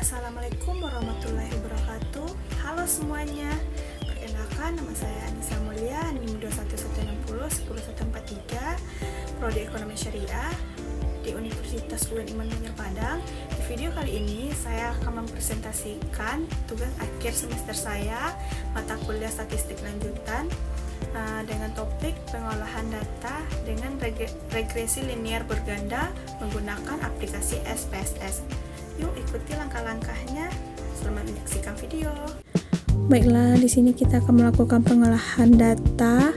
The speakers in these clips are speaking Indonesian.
Assalamualaikum warahmatullahi wabarakatuh. Halo semuanya. Perkenalkan, nama saya Anissa Mulia, NIM 21160 10143, Prodi Ekonomi Syariah di Universitas UIN Immanuel Padang. Di video kali ini saya akan mempresentasikan tugas akhir semester saya, mata kuliah statistik lanjutan, dengan topik pengolahan data dengan regresi linear berganda menggunakan aplikasi SPSS. Yuk ikuti langkah-langkahnya. Selamat menyaksikan video. Baiklah, di sini kita akan melakukan pengolahan data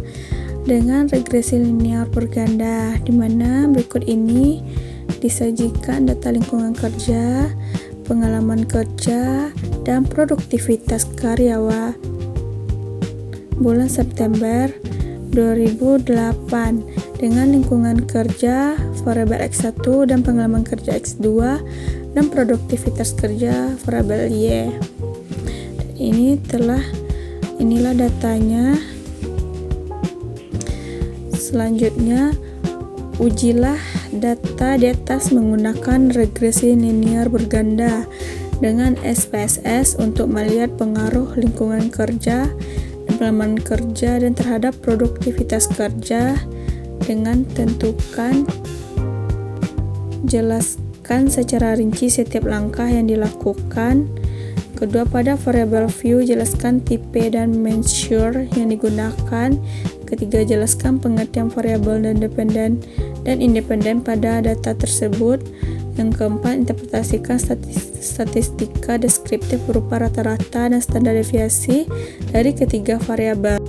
dengan regresi linear berganda, di mana berikut ini disajikan data lingkungan kerja, pengalaman kerja, dan produktivitas karyawan bulan September 2008 dengan lingkungan kerja variabel X1 dan pengalaman kerja X2 dan produktivitas kerja variabel Y. Inilah datanya. Selanjutnya, ujilah data di atas menggunakan regresi linear berganda dengan SPSS untuk melihat pengaruh lingkungan kerja, pengalaman kerja, dan terhadap produktivitas kerja dengan jelaskan secara rinci setiap langkah yang dilakukan. Kedua, pada variabel view jelaskan tipe dan measure yang digunakan. Ketiga, jelaskan pengertian variabel dan independen pada data tersebut. Yang keempat, interpretasikan statistika deskriptif berupa rata-rata dan standar deviasi dari ketiga variabel.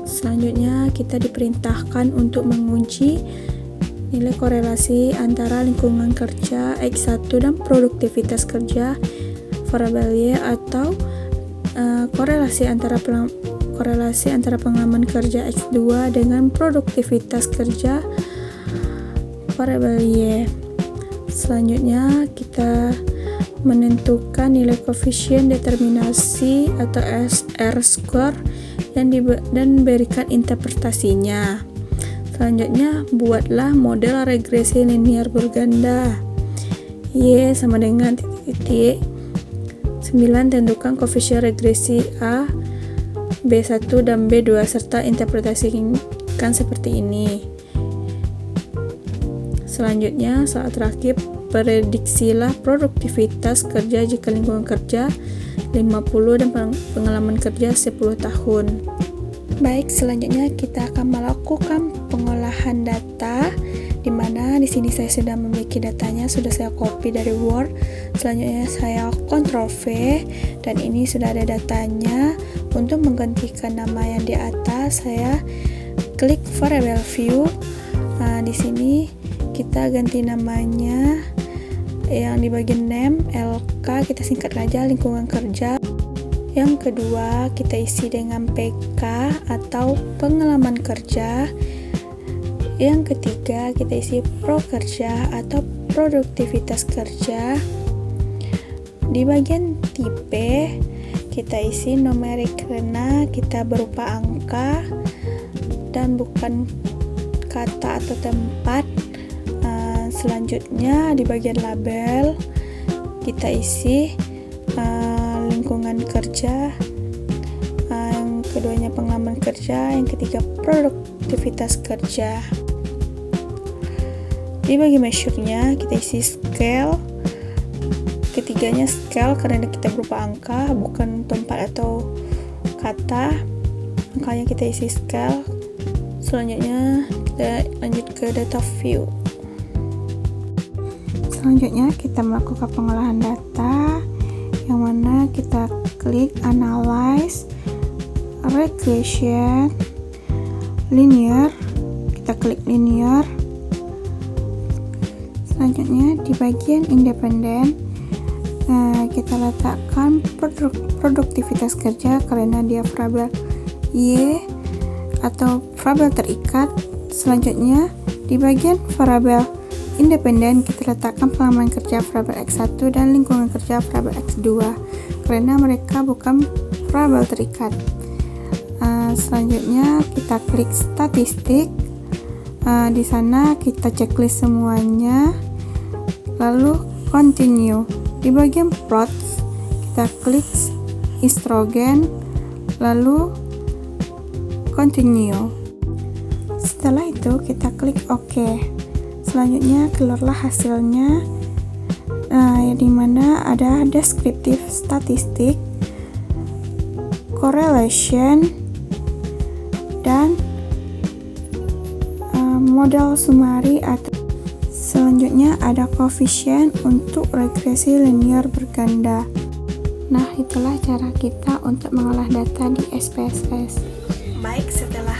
Selanjutnya, kita diperintahkan untuk menguji nilai korelasi antara lingkungan kerja X1 dan produktivitas kerja variabel Y, atau korelasi antara pengalaman kerja X2 dengan produktivitas kerja variabel Y. Selanjutnya, kita menentukan nilai koefisien determinasi atau R-score dan berikan interpretasinya. Selanjutnya, buatlah model regresi linear berganda. Y sama dengan titik. 9. Tentukan koefisien regresi A, B1 dan B2 serta interpretasikan seperti ini. Selanjutnya, soal terakhir, prediksilah produktivitas kerja jika lingkungan kerja 50 dan pengalaman kerja 10 tahun. Baik, selanjutnya kita akan melakukan pengolahan data, di mana di sini saya sudah memiliki datanya, sudah saya copy dari Word. Selanjutnya saya Ctrl V, dan ini sudah ada datanya. Untuk menggantikan nama yang di atas, saya klik variable view. Di sini kita ganti namanya, yang di bagian name LK kita singkat saja lingkungan kerja. Yang kedua, kita isi dengan PK atau pengalaman kerja. Yang ketiga, kita isi pro kerja atau produktivitas kerja. Di bagian tipe, kita isi numerik karena kita berupa angka dan bukan kata atau tempat. Selanjutnya, di bagian label, kita isi lingkungan kerja, yang keduanya pengalaman kerja, yang ketiga produktivitas kerja. Di bagian measure-nya, kita isi scale. Ketiganya scale karena kita berupa angka, bukan tempat atau kata. Makanya kita isi scale. Selanjutnya, kita lanjut ke data view. Selanjutnya, kita melakukan pengolahan data, yang mana kita klik analyze, regression, linear. Kita klik linear. Selanjutnya, di bagian independen, kita letakkan produktivitas kerja karena dia variabel Y atau variabel terikat. Selanjutnya, di bagian variabel independen, kita letakkan pengalaman kerja variabel X1 dan lingkungan kerja variabel X2 karena mereka bukan variabel terikat. Selanjutnya, kita klik statistik. Di sana kita checklist semuanya, lalu continue. Di bagian plots, kita klik estrogen, lalu continue. Setelah itu kita klik OK. Selanjutnya keluarlah hasilnya, di mana ada deskriptif statistik, correlation, dan model summary. Atau selanjutnya ada koefisien untuk regresi linear berganda. Nah, itulah cara kita untuk mengolah data di SPSS. Baik, setelah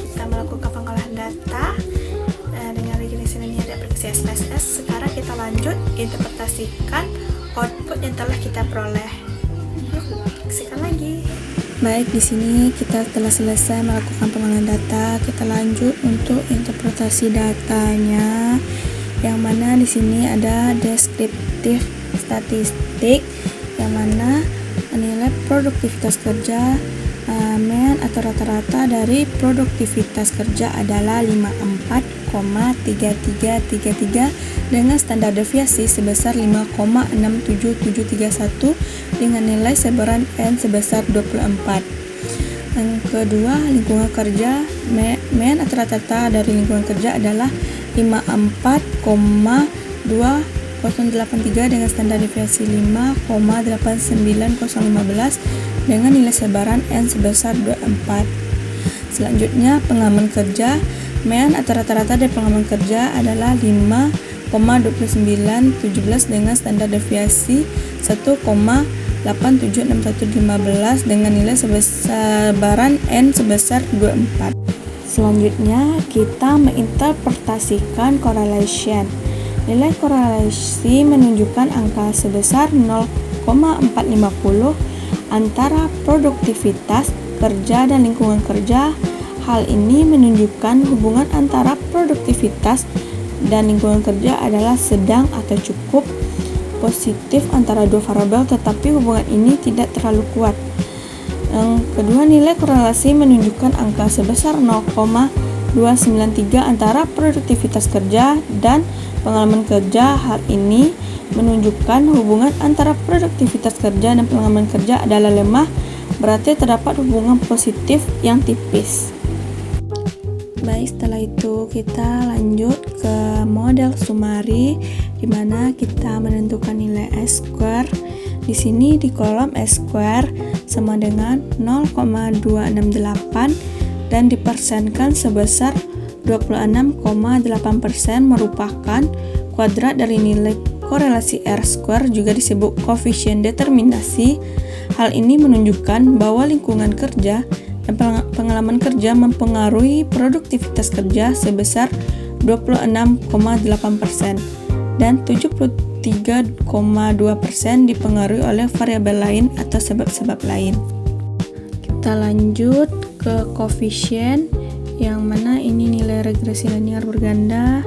kita melakukan pengolahan data dengan regresi linear dan regresi SPSS, sekarang kita lanjut interpretasikan output yang telah kita peroleh. Yuk, saksikan lagi. Baik, di sini kita telah selesai melakukan pengolahan data. Kita lanjut untuk interpretasi datanya, yang mana di sini ada deskriptif statistik, yang mana menilai produktivitas kerja median atau rata-rata dari produktivitas kerja adalah 54,3333 dengan standar deviasi sebesar 5,67731 dengan nilai sebaran N sebesar 24. Yang kedua, lingkungan kerja median atau rata-rata dari lingkungan kerja adalah 54,2083 dengan standar deviasi 5,89015 dengan nilai sebaran N sebesar 24. Selanjutnya, pengalaman kerja median atau rata-rata dari pengalaman kerja adalah 5,2917 dengan standar deviasi 1,876115 dengan nilai sebaran N sebesar 24. Selanjutnya, kita menginterpretasikan correlation. Nilai korelasi menunjukkan angka sebesar 0,450 antara produktivitas kerja dan lingkungan kerja. Hal ini menunjukkan hubungan antara produktivitas dan lingkungan kerja adalah sedang atau cukup positif antara dua variabel, tetapi hubungan ini tidak terlalu kuat. Yang kedua, nilai korelasi menunjukkan angka sebesar 0,293 antara produktivitas kerja dan pengalaman kerja. Hal ini menunjukkan hubungan antara produktivitas kerja dan pengalaman kerja adalah lemah, berarti terdapat hubungan positif yang tipis. Baik, setelah itu kita lanjut ke model summary, di mana kita menentukan nilai S-square. Di sini di kolom S-square sama dengan 0,268 dan dipersenkan sebesar 26,8% merupakan kuadrat dari nilai korelasi R-square, juga disebut koefisien determinasi. Hal ini menunjukkan bahwa lingkungan kerja dan pengalaman kerja mempengaruhi produktivitas kerja sebesar 26,8% dan 73,2% dipengaruhi oleh variabel lain atau sebab-sebab lain. Kita lanjut ke koefisien, yang mana ini nilai regresi linear berganda,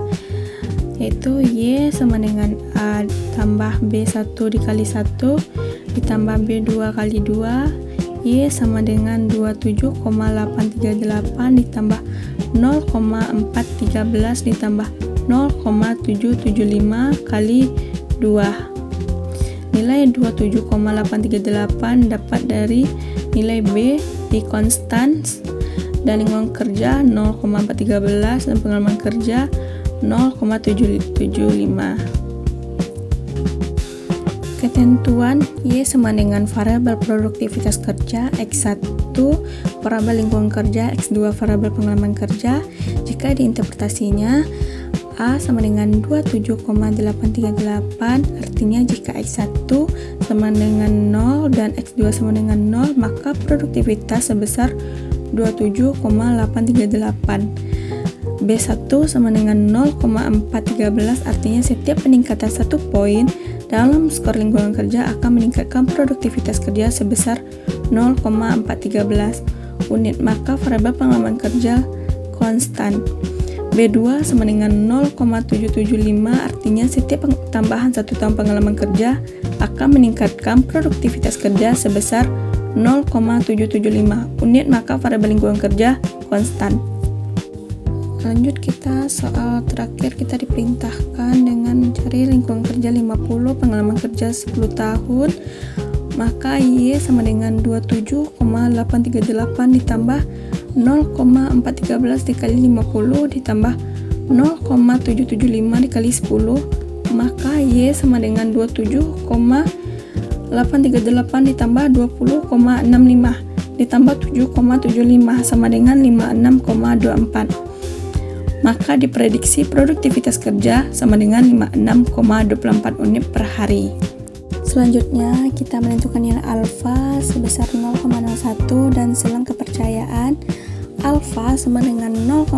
yaitu Y sama dengan A tambah B1 dikali 1 ditambah B2 kali 2, Y sama dengan 27,838 ditambah 0,413 ditambah 0,775 kali 2. Nilai 27,838 dapat dari nilai B di konstans dan lingkungan kerja 0,413 dan pengalaman kerja 0,775. Ketentuan Y sama dengan variabel produktivitas kerja, X1 variabel lingkungan kerja, X2 variabel pengalaman kerja. Jika diinterpretasinya A sama dengan 27,838, artinya jika X1 sama dengan 0 dan X2 sama dengan 0, maka produktivitas sebesar 27,838. B1 sama dengan 0,413, artinya setiap peningkatan 1 poin dalam skor lingkungan kerja akan meningkatkan produktivitas kerja sebesar 0,413 unit, maka variabel pengalaman kerja konstan. B2 sama dengan 0,775, artinya setiap tambahan 1 tahun pengalaman kerja akan meningkatkan produktivitas kerja sebesar 0,775 unit, maka variabel lingkungan kerja konstan. Lanjut kita soal terakhir, kita diperintahkan dengan mencari lingkungan kerja 50, pengalaman kerja 10 tahun. Maka Y sama dengan 27,838 ditambah 0,413 dikali 50 ditambah 0,775 dikali 10. Maka Y sama dengan 27,838 ditambah 20,65 ditambah 7,75 sama dengan 56,24. Maka diprediksi produktivitas kerja sama dengan 56,24 unit per hari. Selanjutnya kita menentukan nilai alfa sebesar 0,01 dan selang kepercayaan. Alfa sama dengan 0,01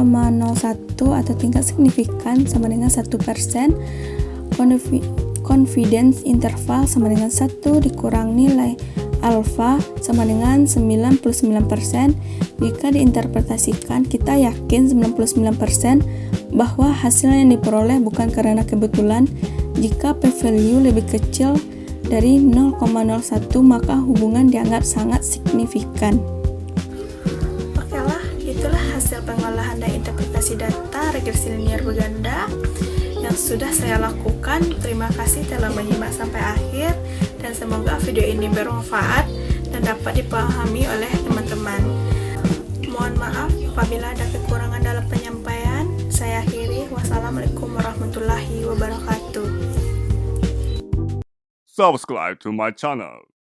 atau tingkat signifikan sama dengan 1%. Confidence interval sama dengan 1 dikurang nilai alfa sama dengan 99%. Jika diinterpretasikan, kita yakin 99% bahwa hasil yang diperoleh bukan karena kebetulan. Jika p-value lebih kecil dari 0,01 maka hubungan dianggap sangat signifikan. Oke lah, itulah hasil pengolahan dan interpretasi data regresi linier berganda yang sudah saya lakukan. Terima kasih telah menyimak sampai akhir dan semoga video ini bermanfaat dan dapat dipahami oleh teman-teman. Mohon maaf apabila ada kekurangan dalam penyampaian. Saya akhiri. Wassalamualaikum warahmatullahi wabarakatuh. Subscribe to my channel.